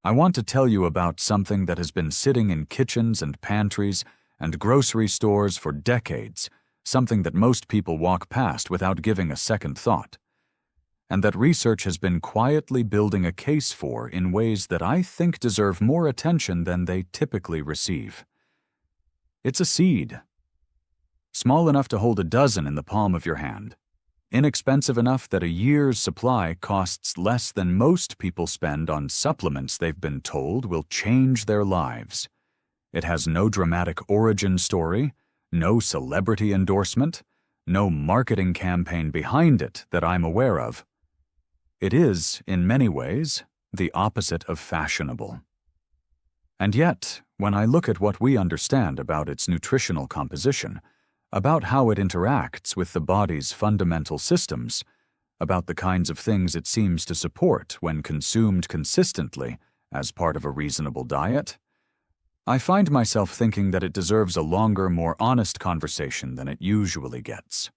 I want to tell you about something that has been sitting in kitchens and pantries and grocery stores for decades, something that most people walk past without giving a second thought, and that research has been quietly building a case for in ways that I think deserve more attention than they typically receive. It's a seed. Small enough to hold a dozen in the palm of your hand. Inexpensive enough that a year's supply costs less than most people spend on supplements they've been told will change their lives. It has no dramatic origin story, no celebrity endorsement, no marketing campaign behind it that I'm aware of. It is, in many ways, the opposite of fashionable. And yet, when I look at what we understand about its nutritional composition, about how it interacts with the body's fundamental systems, about the kinds of things it seems to support when consumed consistently as part of a reasonable diet, I find myself thinking that it deserves a longer, more honest conversation than it usually gets.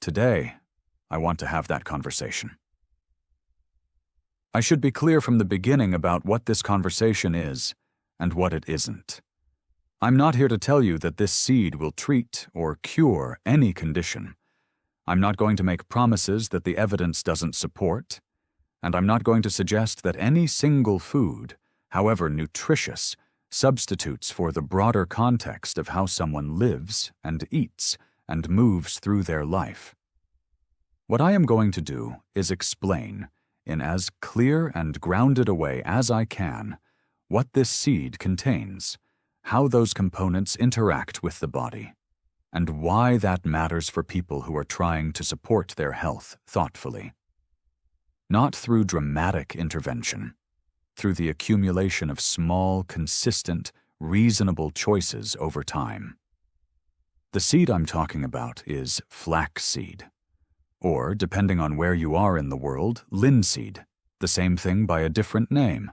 Today, I want to have that conversation. I should be clear from the beginning about what this conversation is and what it isn't. I'm not here to tell you that this seed will treat or cure any condition. I'm not going to make promises that the evidence doesn't support, and I'm not going to suggest that any single food, however nutritious, substitutes for the broader context of how someone lives and eats and moves through their life. What I am going to do is explain, in as clear and grounded a way as I can, what this seed contains, how those components interact with the body, and why that matters for people who are trying to support their health thoughtfully. Not through dramatic intervention, through the accumulation of small, consistent, reasonable choices over time. The seed I'm talking about is flaxseed, or, depending on where you are in the world, linseed, the same thing by a different name.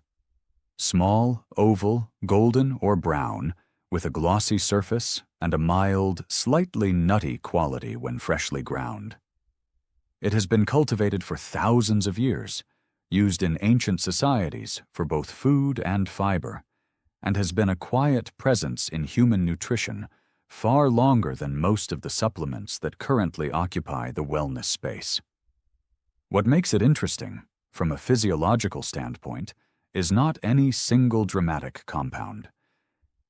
Small, oval, golden, or brown, with a glossy surface and a mild, slightly nutty quality when freshly ground. It has been cultivated for thousands of years, used in ancient societies for both food and fiber, and has been a quiet presence in human nutrition far longer than most of the supplements that currently occupy the wellness space. What makes it interesting, from a physiological standpoint, is not any single dramatic compound.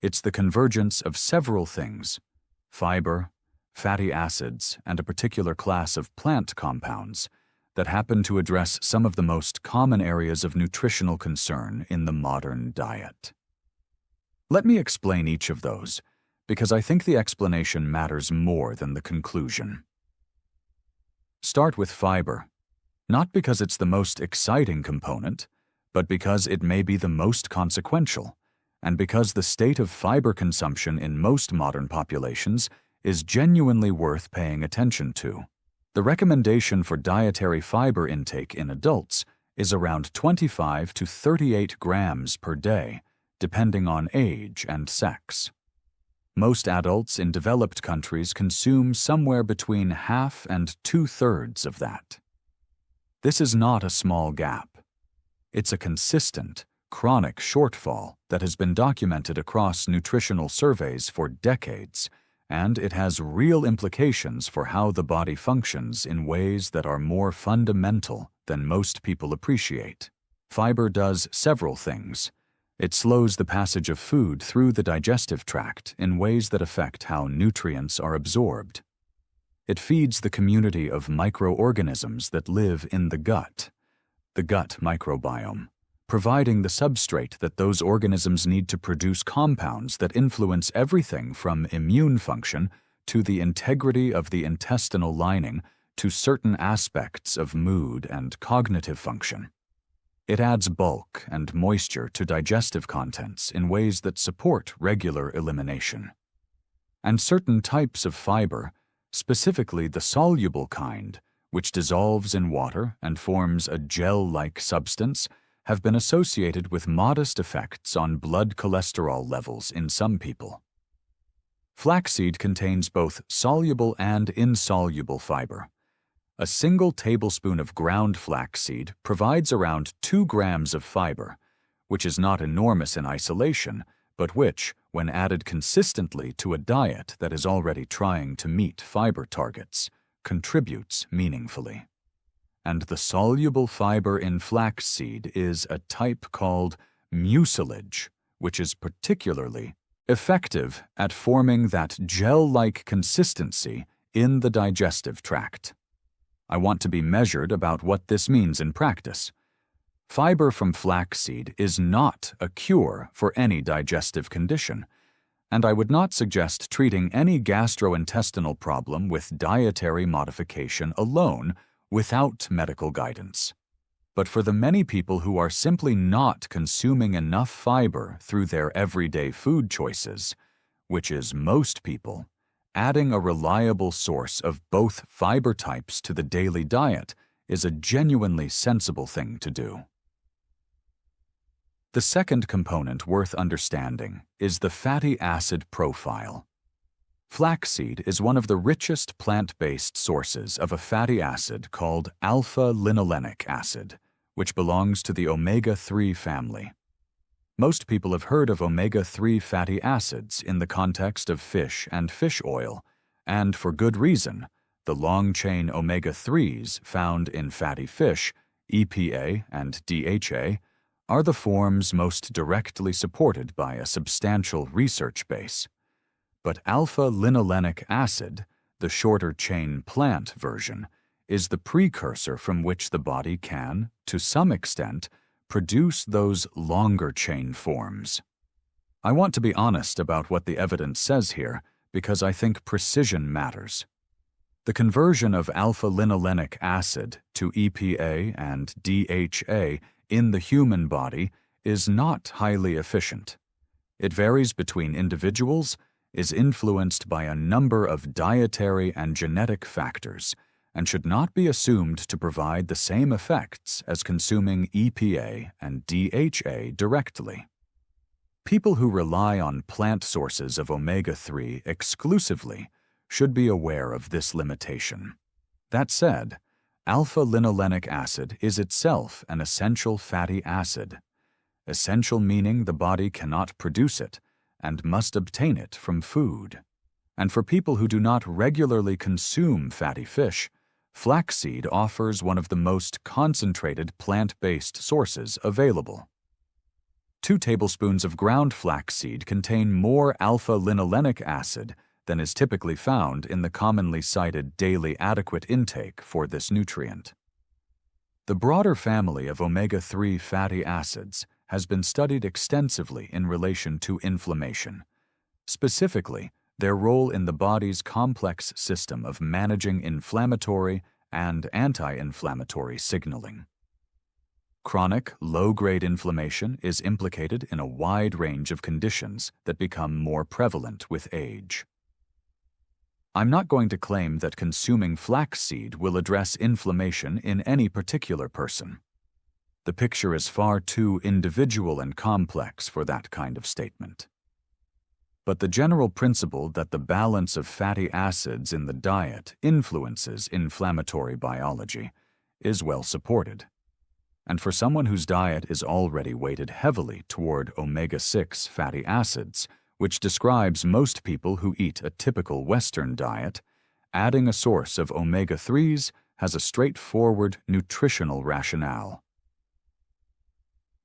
It's the convergence of several things: fiber, fatty acids, and a particular class of plant compounds that happen to address some of the most common areas of nutritional concern in the modern diet. Let me explain each of those, because I think the explanation matters more than the conclusion. Start with fiber, not because it's the most exciting component, but because it may be the most consequential, and because the state of fiber consumption in most modern populations is genuinely worth paying attention to. The recommendation for dietary fiber intake in adults is around 25 to 38 grams per day, depending on age and sex. Most adults in developed countries consume somewhere between half and 2/3 of that. This is not a small gap. It's a consistent, chronic shortfall that has been documented across nutritional surveys for decades, and it has real implications for how the body functions in ways that are more fundamental than most people appreciate. Fiber does several things. It slows the passage of food through the digestive tract in ways that affect how nutrients are absorbed. It feeds the community of microorganisms that live in the gut microbiome, providing the substrate that those organisms need to produce compounds that influence everything from immune function to the integrity of the intestinal lining to certain aspects of mood and cognitive function. It adds bulk and moisture to digestive contents in ways that support regular elimination. And certain types of fiber, specifically the soluble kind, which dissolves in water and forms a gel-like substance, have been associated with modest effects on blood cholesterol levels in some people. Flaxseed contains both soluble and insoluble fiber. A single tablespoon of ground flaxseed provides around 2 grams of fiber, which is not enormous in isolation, but which, when added consistently to a diet that is already trying to meet fiber targets, contributes meaningfully. And the soluble fiber in flaxseed is a type called mucilage, which is particularly effective at forming that gel-like consistency in the digestive tract. I want to be measured about what this means in practice. Fiber from flaxseed is not a cure for any digestive condition, and I would not suggest treating any gastrointestinal problem with dietary modification alone without medical guidance. But for the many people who are simply not consuming enough fiber through their everyday food choices, which is most people, adding a reliable source of both fiber types to the daily diet is a genuinely sensible thing to do. The second component worth understanding is the fatty acid profile. Flaxseed is one of the richest plant-based sources of a fatty acid called alpha-linolenic acid, which belongs to the omega-3 family. Most people have heard of omega-3 fatty acids in the context of fish and fish oil, and for good reason. The long-chain omega-3s found in fatty fish, EPA and DHA, are the forms most directly supported by a substantial research base. But alpha-linolenic acid, the shorter-chain plant version, is the precursor from which the body can, to some extent, produce those longer-chain forms. I want to be honest about what the evidence says here because I think precision matters. The conversion of alpha-linolenic acid to EPA and DHA in the human body is not highly efficient. It varies between individuals, is influenced by a number of dietary and genetic factors, and should not be assumed to provide the same effects as consuming EPA and DHA directly. People who rely on plant sources of omega-3 exclusively should be aware of this limitation. That said, alpha-linolenic acid is itself an essential fatty acid. Essential meaning the body cannot produce it and must obtain it from food. And for people who do not regularly consume fatty fish, flaxseed offers one of the most concentrated plant-based sources available. 2 tablespoons of ground flaxseed contain more alpha-linolenic acid than is typically found in the commonly cited daily adequate intake for this nutrient. The broader family of omega-3 fatty acids has been studied extensively in relation to inflammation, specifically their role in the body's complex system of managing inflammatory and anti-inflammatory signaling. Chronic, low-grade inflammation is implicated in a wide range of conditions that become more prevalent with age. I'm not going to claim that consuming flaxseed will address inflammation in any particular person. The picture is far too individual and complex for that kind of statement. But the general principle that the balance of fatty acids in the diet influences inflammatory biology is well supported. And for someone whose diet is already weighted heavily toward omega-6 fatty acids, which describes most people who eat a typical Western diet, adding a source of omega-3s has a straightforward nutritional rationale.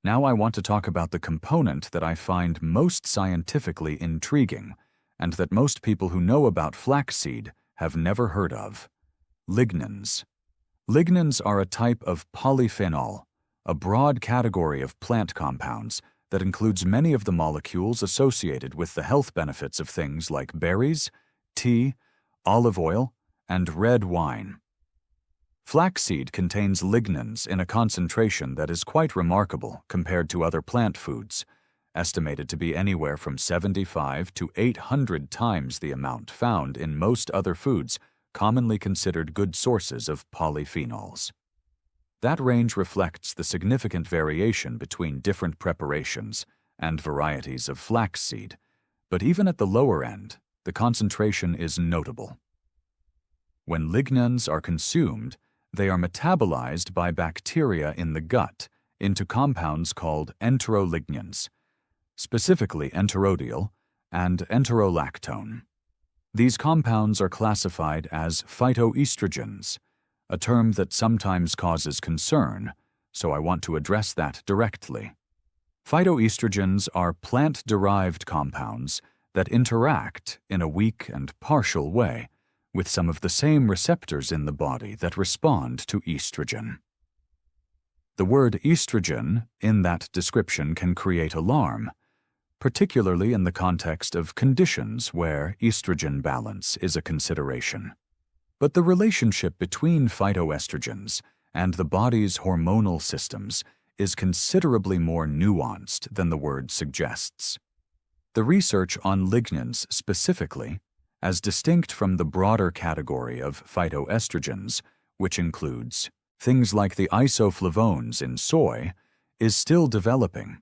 Now I want to talk about the component that I find most scientifically intriguing and that most people who know about flaxseed have never heard of: lignans. Lignans are a type of polyphenol, a broad category of plant compounds that includes many of the molecules associated with the health benefits of things like berries, tea, olive oil, and red wine. Flaxseed contains lignans in a concentration that is quite remarkable compared to other plant foods, estimated to be anywhere from 75 to 800 times the amount found in most other foods commonly considered good sources of polyphenols. That range reflects the significant variation between different preparations and varieties of flaxseed, but even at the lower end, the concentration is notable. When lignans are consumed, they are metabolized by bacteria in the gut into compounds called enterolignans, specifically enterodiol and enterolactone. These compounds are classified as phytoestrogens, a term that sometimes causes concern, so I want to address that directly. Phytoestrogens are plant-derived compounds that interact in a weak and partial way with some of the same receptors in the body that respond to estrogen. The word estrogen in that description can create alarm, particularly in the context of conditions where estrogen balance is a consideration. But the relationship between phytoestrogens and the body's hormonal systems is considerably more nuanced than the word suggests. The research on lignans specifically, as distinct from the broader category of phytoestrogens, which includes things like the isoflavones in soy, is still developing.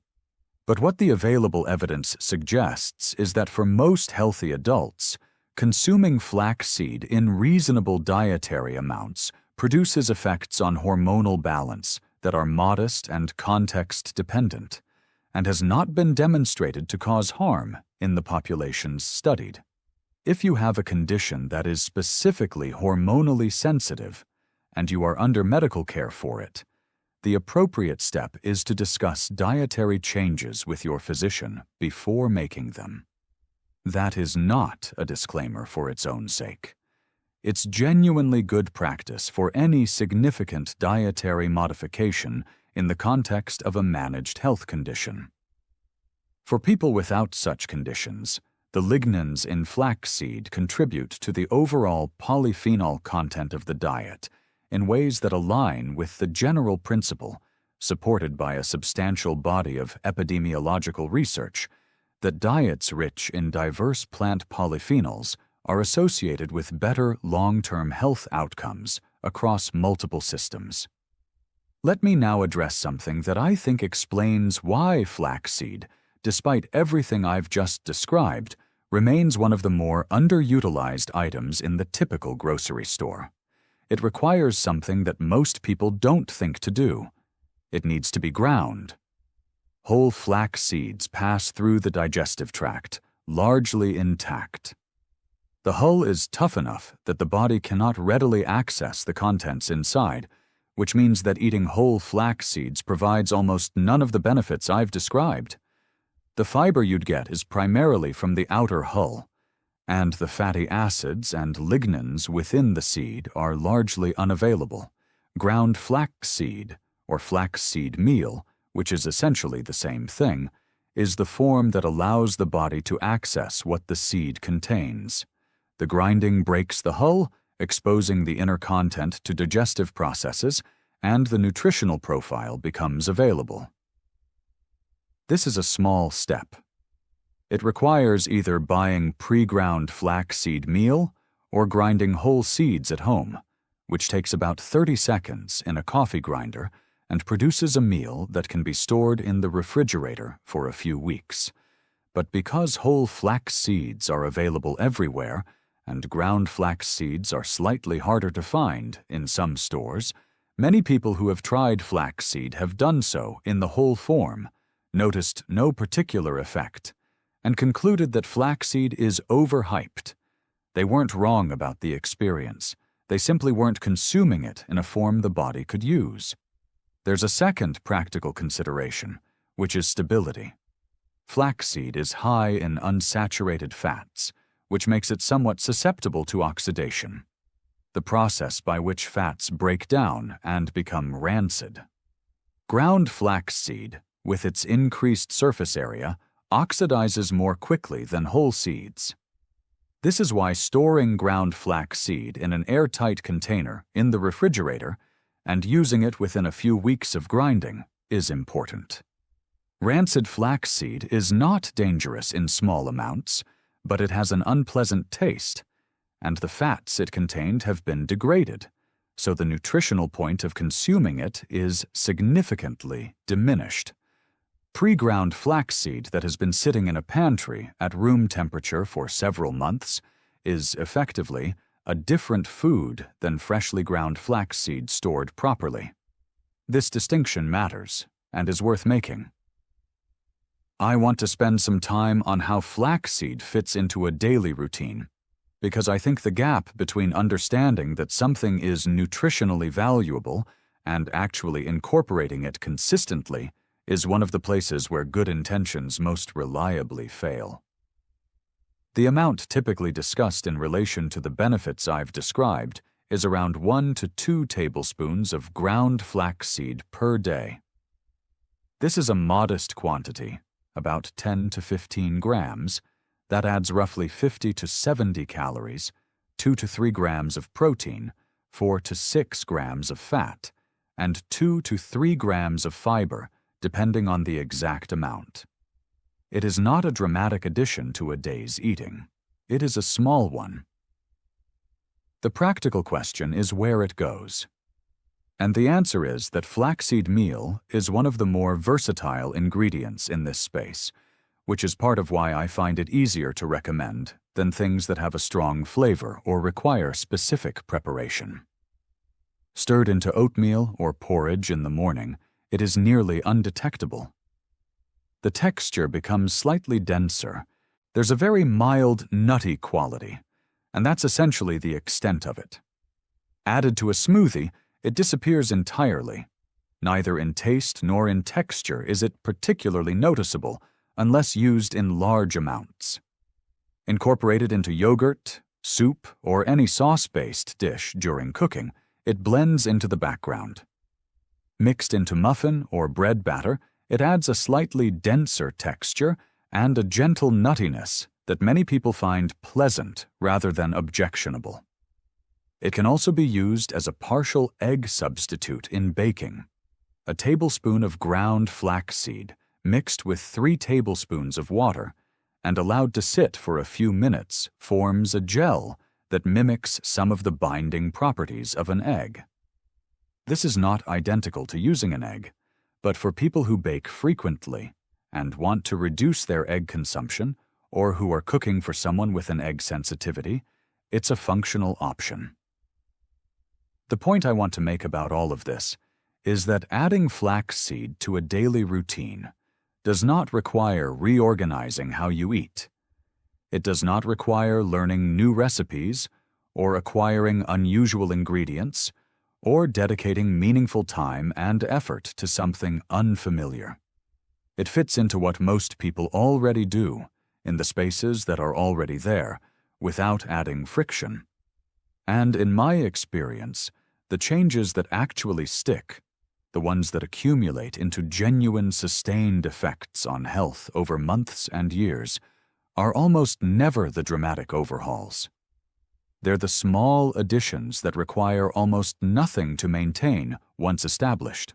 But what the available evidence suggests is that for most healthy adults, consuming flaxseed in reasonable dietary amounts produces effects on hormonal balance that are modest and context-dependent, and has not been demonstrated to cause harm in the populations studied. If you have a condition that is specifically hormonally sensitive, and you are under medical care for it, the appropriate step is to discuss dietary changes with your physician before making them. That is not a disclaimer for its own sake. It's genuinely good practice for any significant dietary modification in the context of a managed health condition. For people without such conditions, the lignans in flaxseed contribute to the overall polyphenol content of the diet in ways that align with the general principle, supported by a substantial body of epidemiological research, that diets rich in diverse plant polyphenols are associated with better long-term health outcomes across multiple systems. Let me now address something that I think explains why flaxseed, despite everything I've just described, remains one of the more underutilized items in the typical grocery store. It requires something that most people don't think to do. It needs to be ground. Whole flax seeds pass through the digestive tract, largely intact. The hull is tough enough that the body cannot readily access the contents inside, which means that eating whole flax seeds provides almost none of the benefits I've described. The fiber you'd get is primarily from the outer hull, and the fatty acids and lignans within the seed are largely unavailable. Ground flaxseed, or flaxseed meal, which is essentially the same thing, is the form that allows the body to access what the seed contains. The grinding breaks the hull, exposing the inner content to digestive processes, and the nutritional profile becomes available. This is a small step. It requires either buying pre-ground flaxseed meal or grinding whole seeds at home, which takes about 30 seconds in a coffee grinder and produces a meal that can be stored in the refrigerator for a few weeks. But because whole flax seeds are available everywhere, and ground flax seeds are slightly harder to find in some stores, many people who have tried flaxseed have done so in the whole form, noticed no particular effect, and concluded that flaxseed is overhyped. They weren't wrong about the experience. They simply weren't consuming it in a form the body could use. There's a second practical consideration, which is stability. Flaxseed is high in unsaturated fats, which makes it somewhat susceptible to oxidation, the process by which fats break down and become rancid. Ground flaxseed, with its increased surface area, oxidizes more quickly than whole seeds. This is why storing ground flaxseed in an airtight container in the refrigerator and using it within a few weeks of grinding is important. Rancid flaxseed is not dangerous in small amounts, but it has an unpleasant taste, and the fats it contained have been degraded, so the nutritional point of consuming it is significantly diminished. Pre-ground flaxseed that has been sitting in a pantry at room temperature for several months is effectively a different food than freshly ground flaxseed stored properly. This distinction matters, and is worth making. I want to spend some time on how flaxseed fits into a daily routine, because I think the gap between understanding that something is nutritionally valuable and actually incorporating it consistently is one of the places where good intentions most reliably fail. The amount typically discussed in relation to the benefits I've described is around 1 to 2 tablespoons of ground flaxseed per day. This is a modest quantity, about 10 to 15 grams, that adds roughly 50 to 70 calories, 2 to 3 grams of protein, 4 to 6 grams of fat, and 2 to 3 grams of fiber, depending on the exact amount. It is not a dramatic addition to a day's eating. It is a small one. The practical question is where it goes. And the answer is that flaxseed meal is one of the more versatile ingredients in this space, which is part of why I find it easier to recommend than things that have a strong flavor or require specific preparation. Stirred into oatmeal or porridge in the morning, it is nearly undetectable. The texture becomes slightly denser. There's a very mild, nutty quality, and that's essentially the extent of it. Added to a smoothie, it disappears entirely. Neither in taste nor in texture is it particularly noticeable unless used in large amounts. Incorporated into yogurt, soup, or any sauce-based dish during cooking, it blends into the background. Mixed into muffin or bread batter, it adds a slightly denser texture and a gentle nuttiness that many people find pleasant rather than objectionable. It can also be used as a partial egg substitute in baking. A tablespoon of ground flaxseed mixed with 3 tablespoons of water and allowed to sit for a few minutes forms a gel that mimics some of the binding properties of an egg. This is not identical to using an egg, but for people who bake frequently and want to reduce their egg consumption or who are cooking for someone with an egg sensitivity, it's a functional option. The point I want to make about all of this is that adding flaxseed to a daily routine does not require reorganizing how you eat. It does not require learning new recipes or acquiring unusual ingredients or dedicating meaningful time and effort to something unfamiliar. It fits into what most people already do in the spaces that are already there without adding friction. And in my experience, the changes that actually stick, the ones that accumulate into genuine sustained effects on health over months and years, are almost never the dramatic overhauls. They're the small additions that require almost nothing to maintain once established.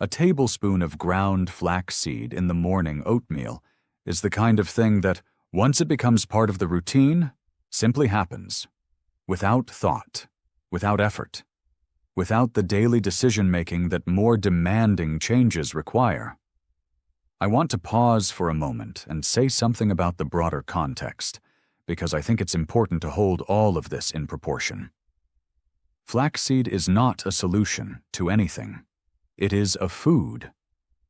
A tablespoon of ground flaxseed in the morning oatmeal is the kind of thing that, once it becomes part of the routine, simply happens, without thought, without effort, without the daily decision-making that more demanding changes require. I want to pause for a moment and say something about the broader context, because I think it's important to hold all of this in proportion. Flaxseed is not a solution to anything. It is a food,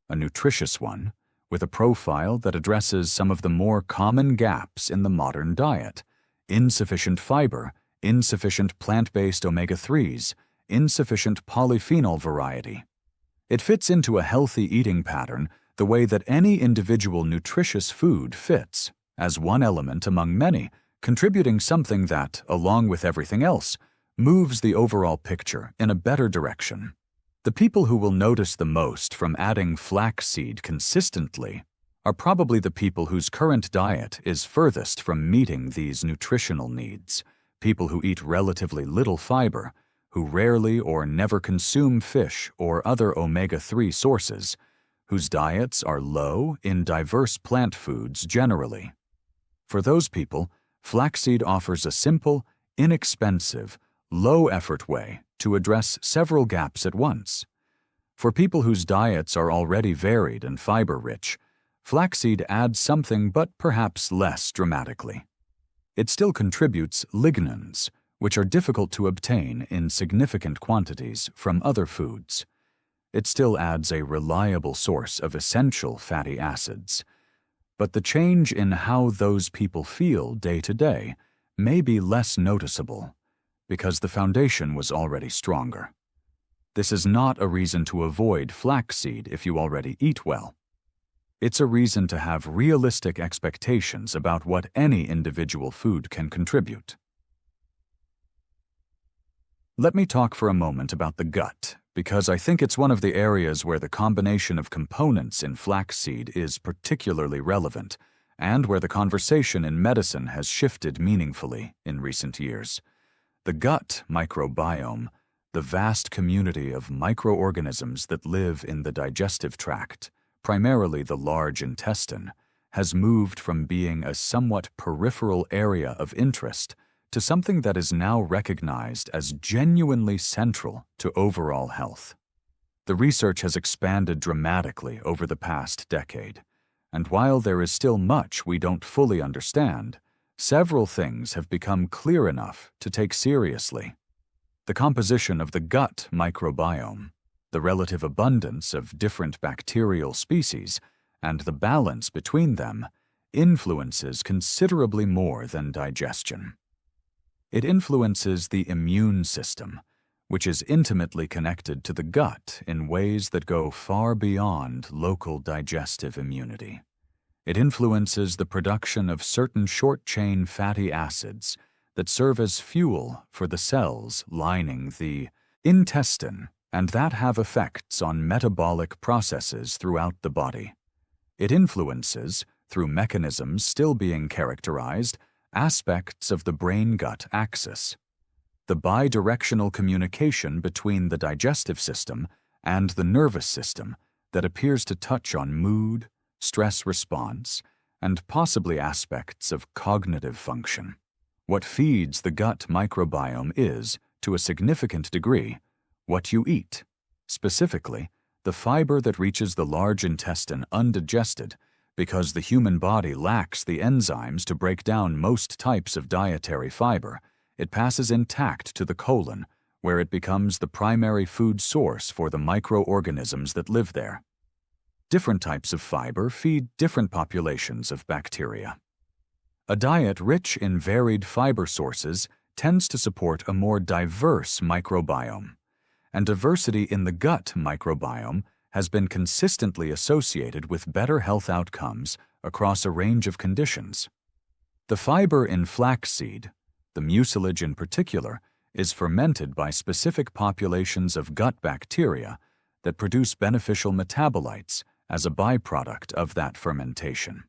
a nutritious one, with a profile that addresses some of the more common gaps in the modern diet: insufficient fiber, insufficient plant-based omega-3s, insufficient polyphenol variety. It fits into a healthy eating pattern the way that any individual nutritious food fits, as one element among many, contributing something that, along with everything else, moves the overall picture in a better direction. The people who will notice the most from adding flaxseed consistently are probably the people whose current diet is furthest from meeting these nutritional needs, people who eat relatively little fiber, who rarely or never consume fish or other omega-3 sources, whose diets are low in diverse plant foods generally. For those people, flaxseed offers a simple, inexpensive, low-effort way to address several gaps at once. For people whose diets are already varied and fiber-rich, flaxseed adds something but perhaps less dramatically. It still contributes lignans, which are difficult to obtain in significant quantities from other foods. it still adds a reliable source of essential fatty acids. But the change in how those people feel day to day may be less noticeable because the foundation was already stronger. This is not a reason to avoid flaxseed if you already eat well. It's a reason to have realistic expectations about what any individual food can contribute. Let me talk for a moment about the gut, because I think it's one of the areas where the combination of components in flaxseed is particularly relevant, and where the conversation in medicine has shifted meaningfully in recent years. The gut microbiome, the vast community of microorganisms that live in the digestive tract, primarily the large intestine, has moved from being a somewhat peripheral area of interest to something that is now recognized as genuinely central to overall health. The research has expanded dramatically over the past decade, and while there is still much we don't fully understand, several things have become clear enough to take seriously. The composition of the gut microbiome, the relative abundance of different bacterial species, and the balance between them influences considerably more than digestion. It influences the immune system, which is intimately connected to the gut in ways that go far beyond local digestive immunity. It influences the production of certain short-chain fatty acids that serve as fuel for the cells lining the intestine and that have effects on metabolic processes throughout the body. It influences, through mechanisms still being characterized, aspects of the brain-gut axis, the bidirectional communication between the digestive system and the nervous system that appears to touch on mood, stress response, and possibly aspects of cognitive function. What feeds the gut microbiome is, to a significant degree, what you eat, specifically the fiber that reaches the large intestine undigested because the human body lacks the enzymes to break down most types of dietary fiber. It passes intact to the colon, where it becomes the primary food source for the microorganisms that live there. Different types of fiber feed different populations of bacteria. A diet rich in varied fiber sources tends to support a more diverse microbiome, and diversity in the gut microbiome has been consistently associated with better health outcomes across a range of conditions. The fiber in flaxseed, the mucilage in particular, is fermented by specific populations of gut bacteria that produce beneficial metabolites as a byproduct of that fermentation.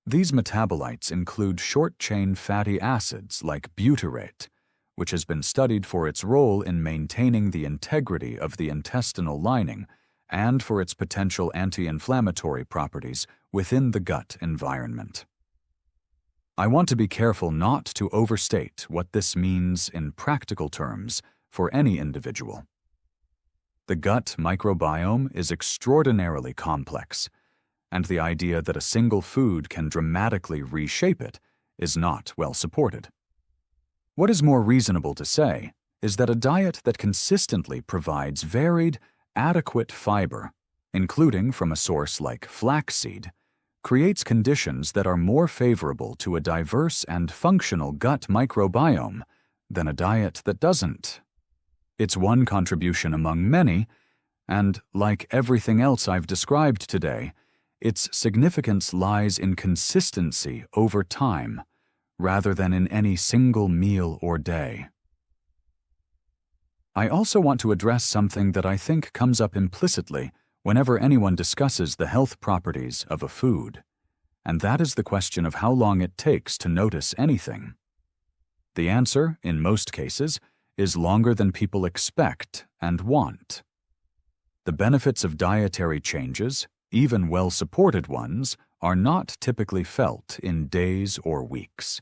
These metabolites include short-chain fatty acids like butyrate, which has been studied for its role in maintaining the integrity of the intestinal lining and for its potential anti-inflammatory properties within the gut environment. I want to be careful not to overstate what this means in practical terms for any individual. The gut microbiome is extraordinarily complex, and the idea that a single food can dramatically reshape it is not well supported. What is more reasonable to say is that a diet that consistently provides varied, adequate fiber, including from a source like flaxseed, creates conditions that are more favorable to a diverse and functional gut microbiome than a diet that doesn't. It's one contribution among many, and like everything else I've described today, its significance lies in consistency over time, rather than in any single meal or day. I also want to address something that I think comes up implicitly whenever anyone discusses the health properties of a food, and that is the question of how long it takes to notice anything. The answer, in most cases, is longer than people expect and want. The benefits of dietary changes, even well-supported ones, are not typically felt in days or weeks.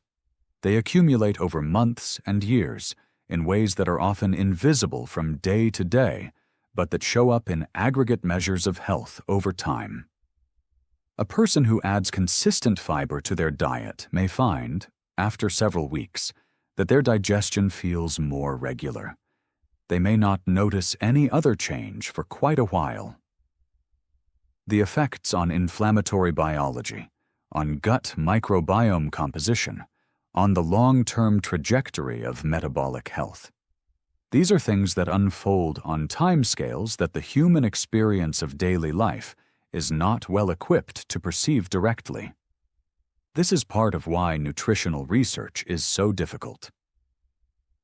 They accumulate over months and years in ways that are often invisible from day to day, but that show up in aggregate measures of health over time. A person who adds consistent fiber to their diet may find, after several weeks, that their digestion feels more regular. they may not notice any other change for quite a while. The effects on inflammatory biology, on gut microbiome composition, on the long-term trajectory of metabolic health. These are things that unfold on timescales that the human experience of daily life is not well equipped to perceive directly. This is part of why nutritional research is so difficult.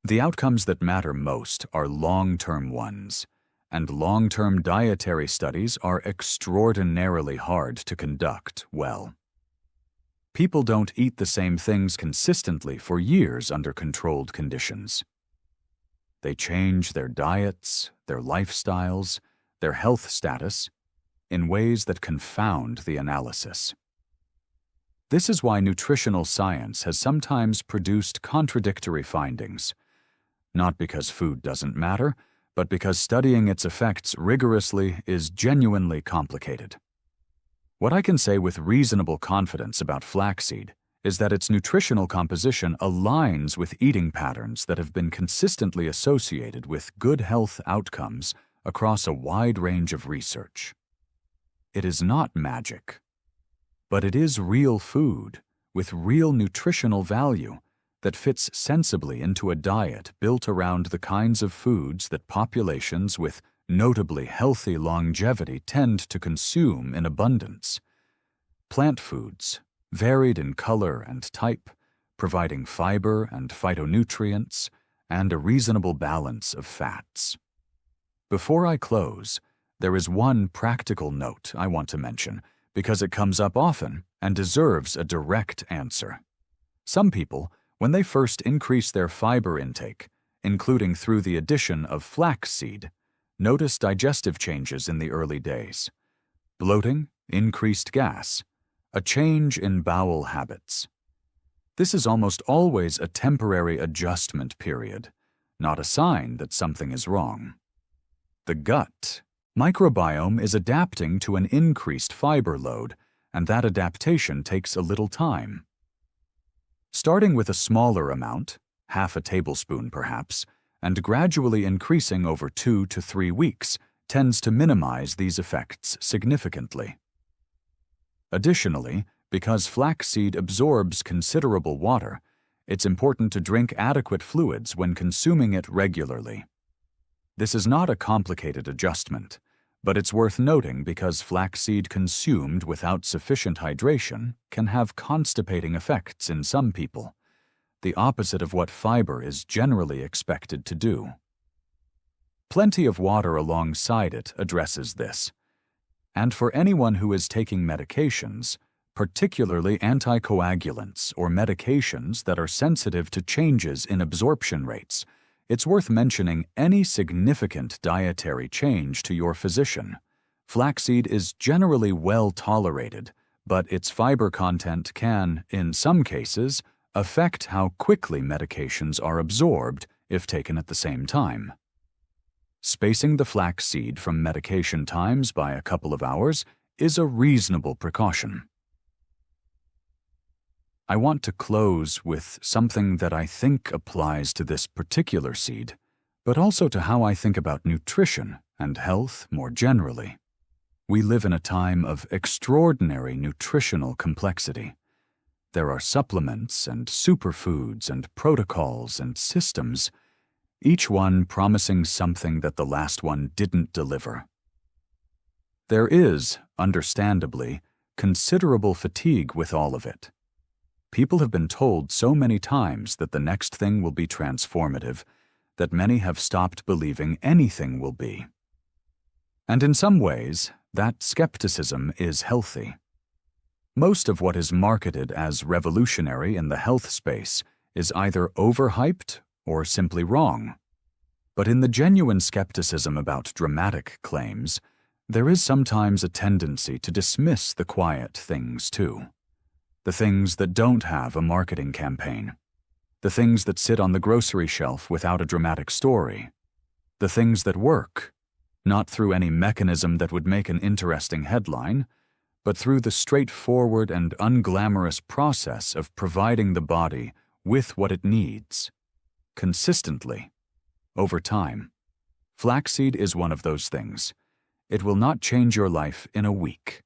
The outcomes that matter most are long-term ones, and long-term dietary studies are extraordinarily hard to conduct well. People don't eat the same things consistently for years under controlled conditions. They change their diets, their lifestyles, their health status in ways that confound the analysis. This is why nutritional science has sometimes produced contradictory findings, not because food doesn't matter, but because studying its effects rigorously is genuinely complicated. What I can say with reasonable confidence about flaxseed is that its nutritional composition aligns with eating patterns that have been consistently associated with good health outcomes across a wide range of research. It is not magic, but it is real food with real nutritional value that fits sensibly into a diet built around the kinds of foods that populations with notably healthy longevity tend to consume in abundance. Plant foods, varied in color and type, providing fiber and phytonutrients, and a reasonable balance of fats. Before I close, there is one practical note I want to mention because it comes up often and deserves a direct answer. Some people, when they first increase their fiber intake, including through the addition of flaxseed, notice digestive changes in the early days: bloating, increased gas, a change in bowel habits. This is almost always a temporary adjustment period, not a sign that something is wrong. The gut microbiome is adapting to an increased fiber load, and that adaptation takes a little time. Starting with a smaller amount, half a tablespoon perhaps, and gradually increasing over 2 to 3 weeks tends to minimize these effects significantly. Additionally, because flaxseed absorbs considerable water, it's important to drink adequate fluids when consuming it regularly. This is not a complicated adjustment, but it's worth noting because flaxseed consumed without sufficient hydration can have constipating effects in some people, the opposite of what fiber is generally expected to do. Plenty of water alongside it addresses this. And for anyone who is taking medications, particularly anticoagulants or medications that are sensitive to changes in absorption rates, it's worth mentioning any significant dietary change to your physician. Flaxseed is generally well tolerated, but its fiber content can, in some cases, affect how quickly medications are absorbed if taken at the same time. Spacing the flaxseed from medication times by a couple of hours is a reasonable precaution. I want to close with something that I think applies to this particular seed, but also to how I think about nutrition and health more generally. We live in a time of extraordinary nutritional complexity. There are supplements and superfoods and protocols and systems, each one promising something that the last one didn't deliver. There is, understandably, considerable fatigue with all of it. People have been told so many times that the next thing will be transformative that many have stopped believing anything will be. And in some ways, that skepticism is healthy. Most of what is marketed as revolutionary in the health space is either overhyped or simply wrong. But in the genuine skepticism about dramatic claims, there is sometimes a tendency to dismiss the quiet things too. The things that don't have a marketing campaign. The things that sit on the grocery shelf without a dramatic story. The things that work, not through any mechanism that would make an interesting headline, but through the straightforward and unglamorous process of providing the body with what it needs, consistently, over time. Flaxseed is one of those things. It will not change your life in a week.